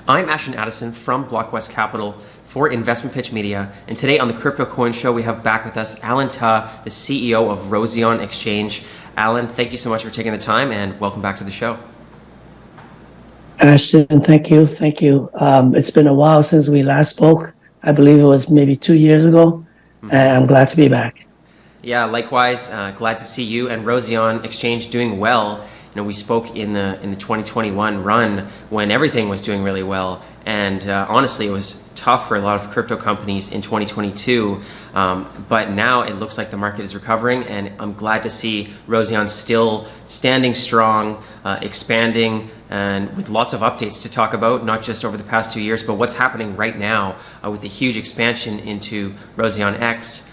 I'm Ashton Addison from Blockwest Capital for Investment Pitch Media, and today on the Crypto Coin Show we have back with us Allan Ta, the CEO of Roseon Exchange. Allan, thank you so much for taking the time and welcome back to the show. Ashton, thank you. It's been a while since we last spoke. I believe it was maybe 2 years ago, and I'm glad to be back. Yeah, likewise. Glad to see you and Roseon Exchange doing well. You know, we spoke in the 2021 run when everything was doing really well, and honestly, it was tough for a lot of crypto companies in 2022. But now it looks like the market is recovering, and I'm glad to see Roseon still standing strong, expanding, and with lots of updates to talk about, not just over the past 2 years, but what's happening right now with the huge expansion into RoseonX.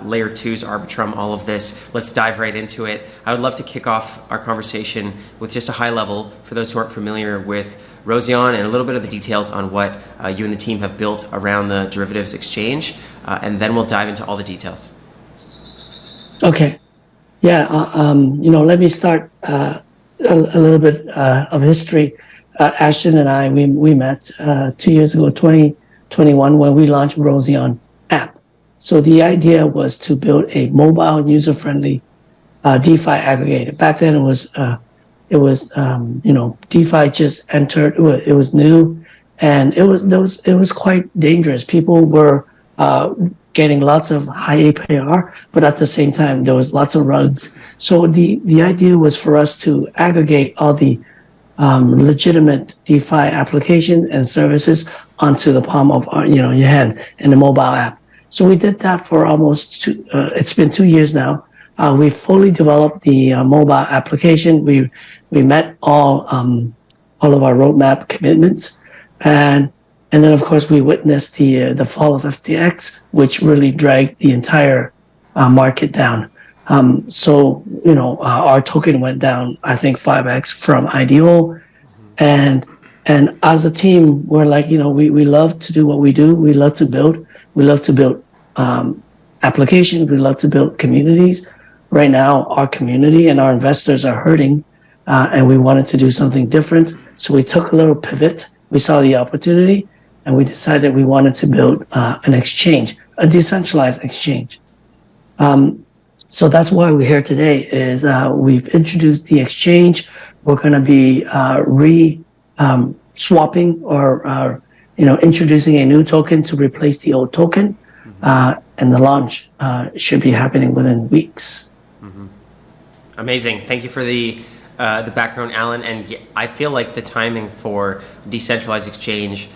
Layer 2's Arbitrum, all of this. Let's dive right into it. I would love to kick off our conversation with just a high level for those who aren't familiar with Roseon and a little bit of the details on what you and the team have built around the derivatives exchange, and then we'll dive into all the details. Okay. Yeah, let me start a little bit of history. Ashton and I, we met 2 years ago, 2021, when we launched Roseon app. So the idea was to build a mobile, user-friendly DeFi aggregator. Back then, it was DeFi just entered. It was new, and it was quite dangerous. People were getting lots of high APR, but at the same time, there was lots of rugs. So the idea was for us to aggregate all the legitimate DeFi application and services onto the palm of your hand in the mobile app. So we did that for almost it's been 2 years now. We fully developed the mobile application. We met all of our roadmap commitments, and then of course we witnessed the fall of FTX, which really dragged the entire market down. So our token went down, I think 5x from IDO, and as a team, we're like, we love to do what we do. We love to build. We love to build applications. We love to build communities. Right now, our community and our investors are hurting, and we wanted to do something different. So we took a little pivot. We saw the opportunity, and we decided we wanted to build an exchange, a decentralized exchange. So that's why we're here today. Is we've introduced the exchange. We're going to be swapping or introducing a new token to replace the old token, and the launch should be happening within weeks. Mm-hmm. Amazing. Thank you for the background, Allan. And I feel like the timing for decentralized exchange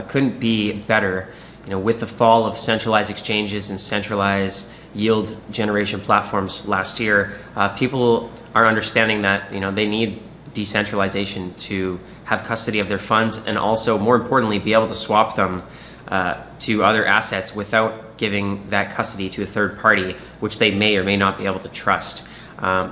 couldn't be better. With the fall of centralized exchanges and centralized yield generation platforms last year, people are understanding that they need decentralization to have custody of their funds, and also, more importantly, be able to swap them to other assets without giving that custody to a third party, which they may or may not be able to trust.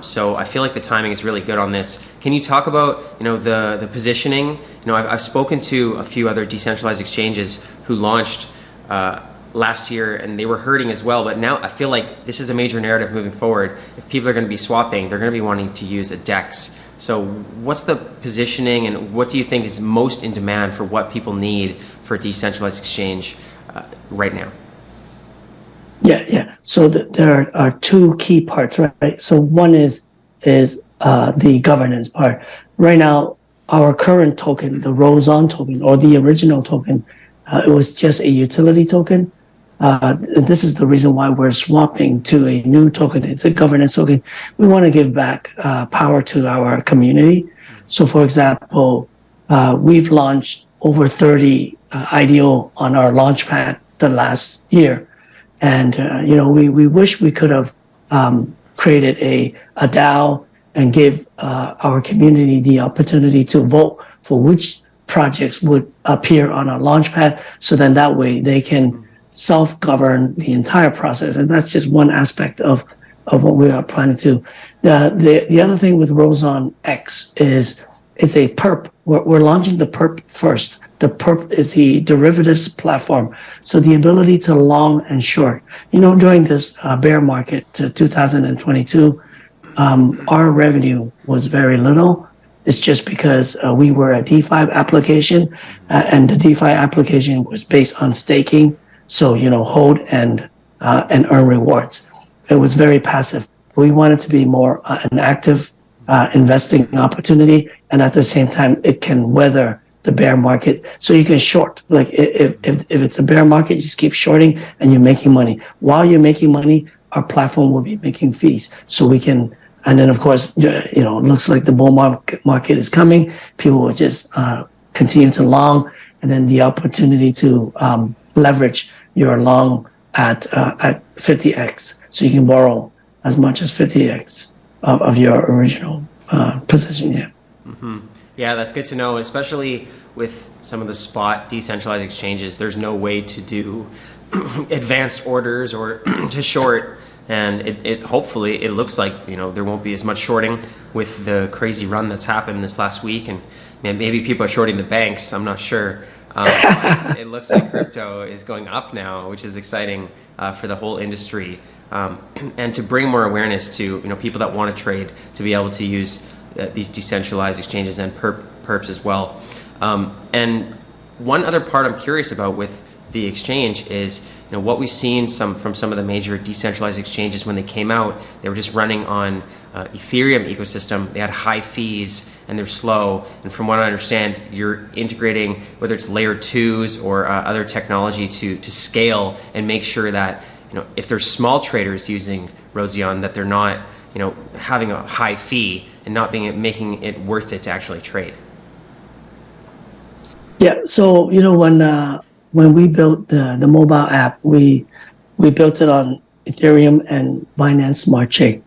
So I feel like the timing is really good on this. Can you talk about the positioning? I've spoken to a few other decentralized exchanges who launched last year, and they were hurting as well. But now I feel like this is a major narrative moving forward. If people are going to be swapping, they're going to be wanting to use a DEX. So what's the positioning, and what do you think is most in demand for what people need for a decentralized exchange right now? Yeah. So there are two key parts, right? So one is the governance part. Right now, our current token, the Roseon token or the original token, it was just a utility token. This is the reason why we're swapping to a new token. It's a governance token. We want to give back power to our community. So, for example, we've launched over 30 IDO on our launchpad the last year. And, we wish we could have created a DAO and give our community the opportunity to vote for which projects would appear on our launchpad. So then that way they can self-govern the entire process, and that's just one aspect of what we are planning to. The other thing with RoseonX is it's a perp. We're launching the perp first. The perp is the derivatives platform, so the ability to long and short. During this bear market to 2022, our revenue was very little, It's just because we were a DeFi application, and the DeFi application was based on staking. So, hold and earn rewards. It was very passive. We wanted to be more an active investing opportunity, and at the same time, it can weather the bear market. So you can short. Like if it's a bear market, just keep shorting and you're making money. While you're making money, our platform will be making fees. So we can, and then of course, it looks like the bull market is coming. People will just continue to long, and then the opportunity to leverage your long at 50x. So you can borrow as much as 50x of your original position. Yeah. Mm-hmm. Yeah, that's good to know, especially with some of the spot decentralized exchanges. There's no way to do advanced orders or to short, and it hopefully it looks like there won't be as much shorting with the crazy run that's happened this last week, and maybe people are shorting the banks. I'm not sure. It looks like crypto is going up now, which is exciting for the whole industry, and to bring more awareness to people that want to trade to be able to use these decentralized exchanges and perps as well. And one other part I'm curious about with the exchange is what we've seen from some of the major decentralized exchanges when they came out. They were just running on Ethereum ecosystem. They had high fees and they're slow. And from what I understand, you're integrating whether it's layer 2s or other technology to scale and make sure that if there's small traders using Roseon, that they're not having a high fee and not making it worth it to actually trade. Yeah. So when we built the mobile app, we built it on Ethereum and Binance Smart Chain,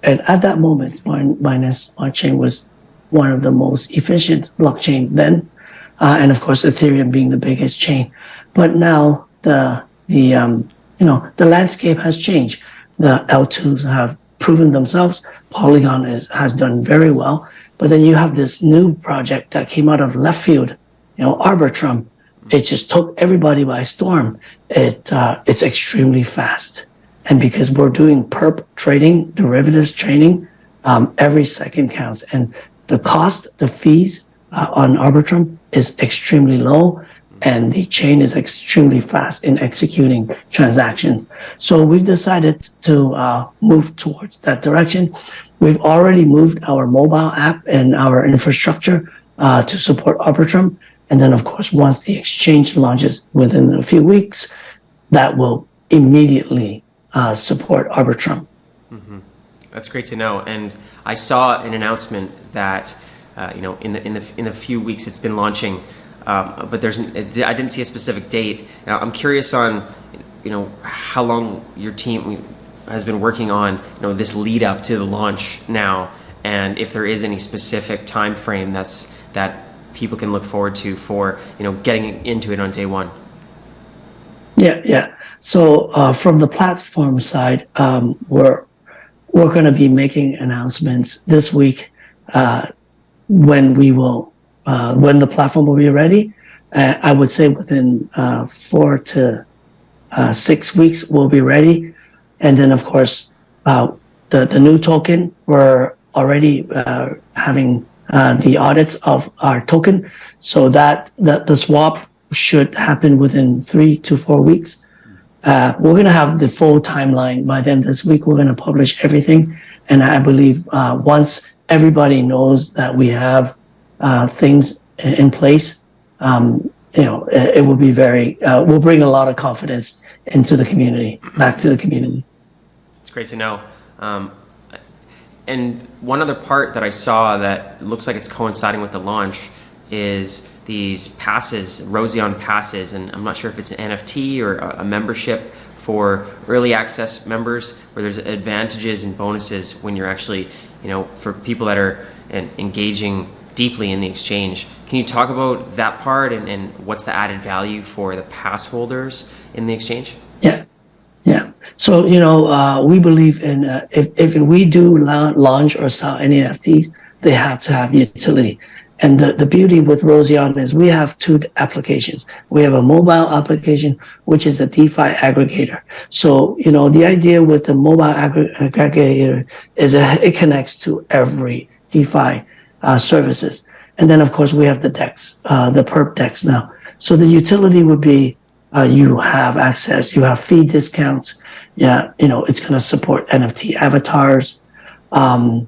and at that moment, Binance Smart Chain was one of the most efficient blockchain then, and of course Ethereum being the biggest chain. But now the landscape has changed. The L2s have proven themselves. Polygon has done very well, but then you have this new project that came out of left field, Arbitrum. It just took everybody by storm. It's extremely fast, and because we're doing perp trading, derivatives trading, every second counts, and the fees on Arbitrum is extremely low, and the chain is extremely fast in executing transactions. So we've decided to move towards that direction. We've already moved our mobile app and our infrastructure to support Arbitrum. And then, of course, once the exchange launches within a few weeks, that will immediately support Arbitrum. Mm-hmm. That's great to know. And I saw an announcement that in the few weeks it's been launching, but I didn't see a specific date. Now, I'm curious on how long your team has been working on this lead up to the launch now, and if there is any specific time frame that people can look forward to for getting into it on day one. Yeah. So from the platform side, we're going to be making announcements this week when the platform will be ready. I would say within 4 to 6 weeks we'll be ready, and then of course the new token, we're already having the audits of our token, so that the swap should happen within 3 to 4 weeks. We're going to have the full timeline by then this week. We're going to publish everything, and I believe once everybody knows that we have things in place, it will be will bring a lot of confidence into the community, back to the community. It's great to know. And one other part that I saw that looks like it's coinciding with the launch is these passes, Roseon passes, and I'm not sure if it's an NFT or a membership for early access members, where there's advantages and bonuses when you're actually, for people that are engaging deeply in the exchange. Can you talk about that part and what's the added value for the pass holders in the exchange? Yeah. So, we believe in if we do launch or sell any NFTs, they have to have utility. And the beauty with Roseon is we have 2 applications. We have a mobile application, which is a DeFi aggregator. So, the idea with the mobile aggregator is it connects to every DeFi services. And then, of course, we have the DEX, the perp DEX now. So the utility would be you have access, you have fee discounts. Yeah, it's going to support NFT avatars. And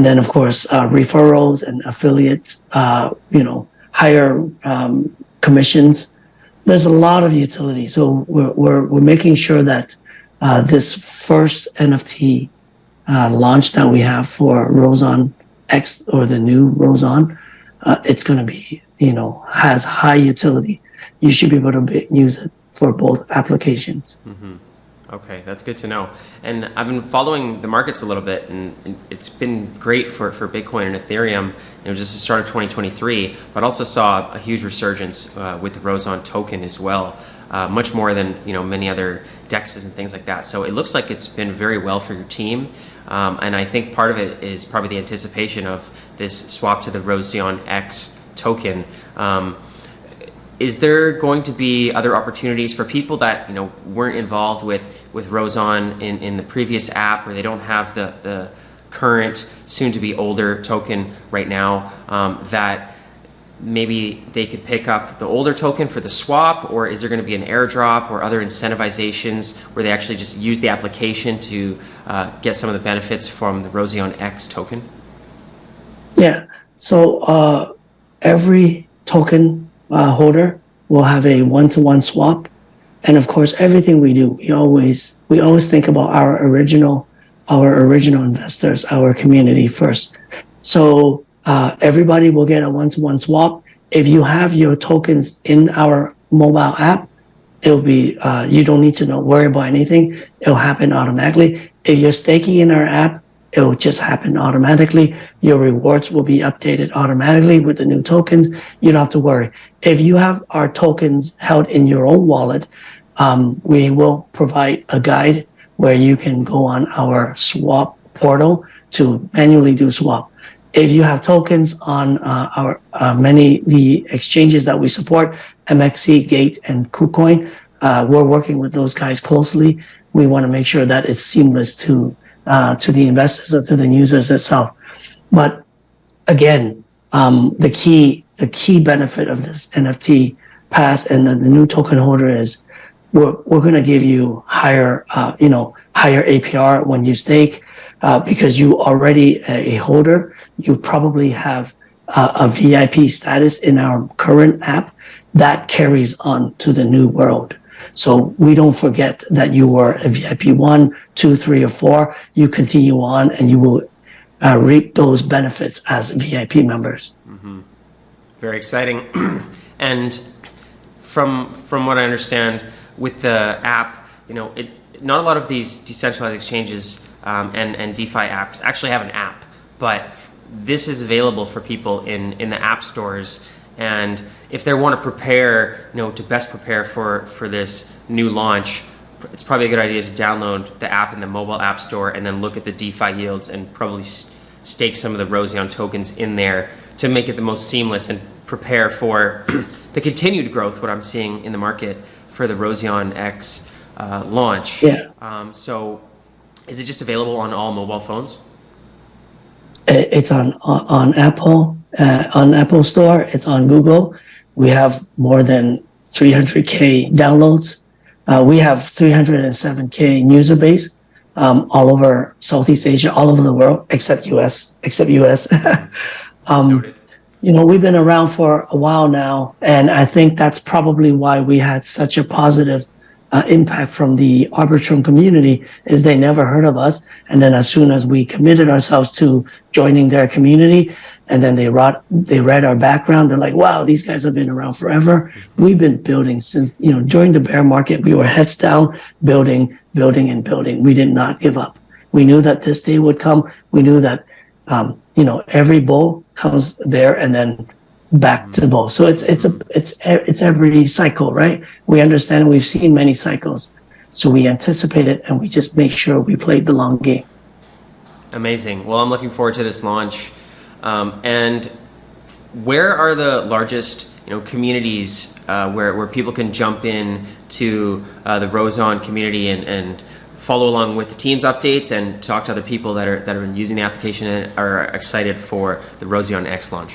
then, of course, referrals and affiliates, higher commissions. There's a lot of utility. So we're making sure that this first NFT launch that we have for RoseonX or the new Roseon, it's going to be, has high utility. You should be able to use it for both applications. Mm-hmm. Okay, that's good to know. And I've been following the markets a little bit, and it's been great for Bitcoin and Ethereum, just the start of 2023, but also saw a huge resurgence with the Roseon token as well, much more than many other DEXs and things like that. So it looks like it's been very well for your team, and I think part of it is probably the anticipation of this swap to the RoseonX token. Is there going to be other opportunities for people that weren't involved with Roseon in the previous app, or they don't have the current, soon-to-be older token right now, that maybe they could pick up the older token for the swap, or is there going to be an airdrop or other incentivizations where they actually just use the application to get some of the benefits from the RoseonX token? Yeah. So every token holder will have a one-to-one swap, and of course, everything we do, we always think about our original investors, our community first. So everybody will get a one-to-one swap. If you have your tokens in our mobile app, it'll be you don't need to worry about anything. It'll happen automatically. If you're staking in our app, it will just happen automatically. Your rewards will be updated automatically with the new tokens. You don't have to worry. If you have our tokens held in your own wallet, we will provide a guide where you can go on our swap portal to manually do swap. If you have tokens on our the exchanges that we support, MXC, Gate, and KuCoin, we're working with those guys closely. We want to make sure that it's seamless to the investors or to the users itself. But again, the key benefit of this NFT pass and the new token holder is we're going to give you higher APR when you stake, because you already a holder. You probably have a VIP status in our current app that carries on to the new world. So we don't forget that you were a VIP 1, 2, 3, or 4. You continue on, and you will reap those benefits as VIP members. Mm-hmm. Very exciting. And from what I understand, with the app, not a lot of these decentralized exchanges and DeFi apps actually have an app, but this is available for people in the app stores. And if they want to prepare, to best prepare for this new launch, it's probably a good idea to download the app in the mobile app store and then look at the DeFi yields and probably stake some of the Roseon tokens in there to make it the most seamless and prepare for the continued growth, what I'm seeing in the market for the RoseonX launch. Yeah. So is it just available on all mobile phones? It's on Apple, on Apple Store. It's on Google. We have more than 300K downloads. We have 307K user base all over Southeast Asia, all over the world, except US. We've been around for a while now, and I think that's probably why we had such a positive impact from the Arbitrum community, is they never heard of us. And then as soon as we committed ourselves to joining their community, and then they read our background, they're like, wow, these guys have been around forever. We've been building since, during the bear market, we were heads down, building. We did not give up. We knew that this day would come. We knew that, every bull comes there and then back to the bull. So it's every cycle, right? We understand, we've seen many cycles. So we anticipate it, and we just make sure we played the long game. Amazing. Well, I'm looking forward to this launch. And where are the largest, communities where people can jump in to the Roseon community and follow along with the team's updates and talk to other people that are using the application and are excited for the RoseonX launch?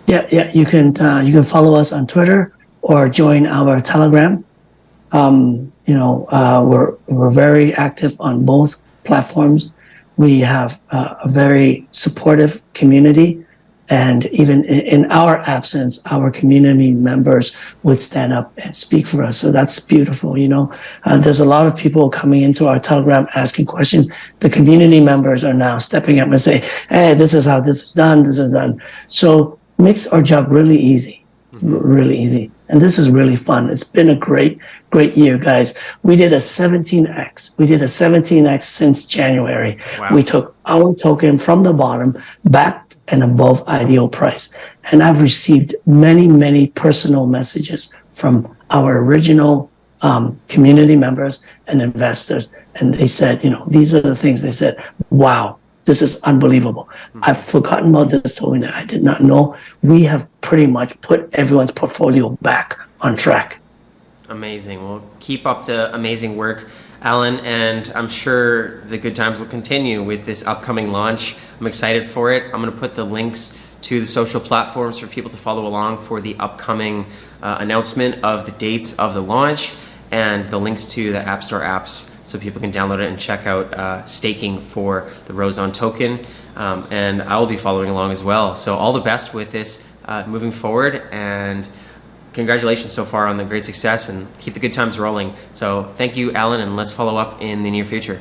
Yeah. You can follow us on Twitter or join our Telegram. We're very active on both platforms. We have a very supportive community, and even in our absence, our community members would stand up and speak for us. So that's beautiful. There's a lot of people coming into our Telegram asking questions. The community members are now stepping up and say, "Hey, this is how this is done. This is done." So makes our job really easy. It's really easy. And this is really fun. It's been a great year, guys. We did a 17x. We did a 17x since January. Wow. We took our token from the bottom back and above ideal price. And I've received many personal messages from our original community members and investors. And they said, these are the things they said. Wow. This is unbelievable. I've forgotten about this token that I did not know. We have pretty much put everyone's portfolio back on track. Amazing. Well, keep up the amazing work, Allan, and I'm sure the good times will continue with this upcoming launch. I'm excited for it. I'm going to put the links to the social platforms for people to follow along for the upcoming announcement of the dates of the launch, and the links to the App Store apps so people can download it and check out staking for the Roseon token. And I will be following along as well. So all the best with this moving forward, and congratulations so far on the great success, and keep the good times rolling. So thank you, Allan, and let's follow up in the near future.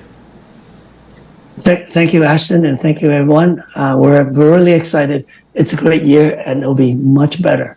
Thank you, Ashton, and thank you, everyone. We're really excited. It's a great year, and it'll be much better.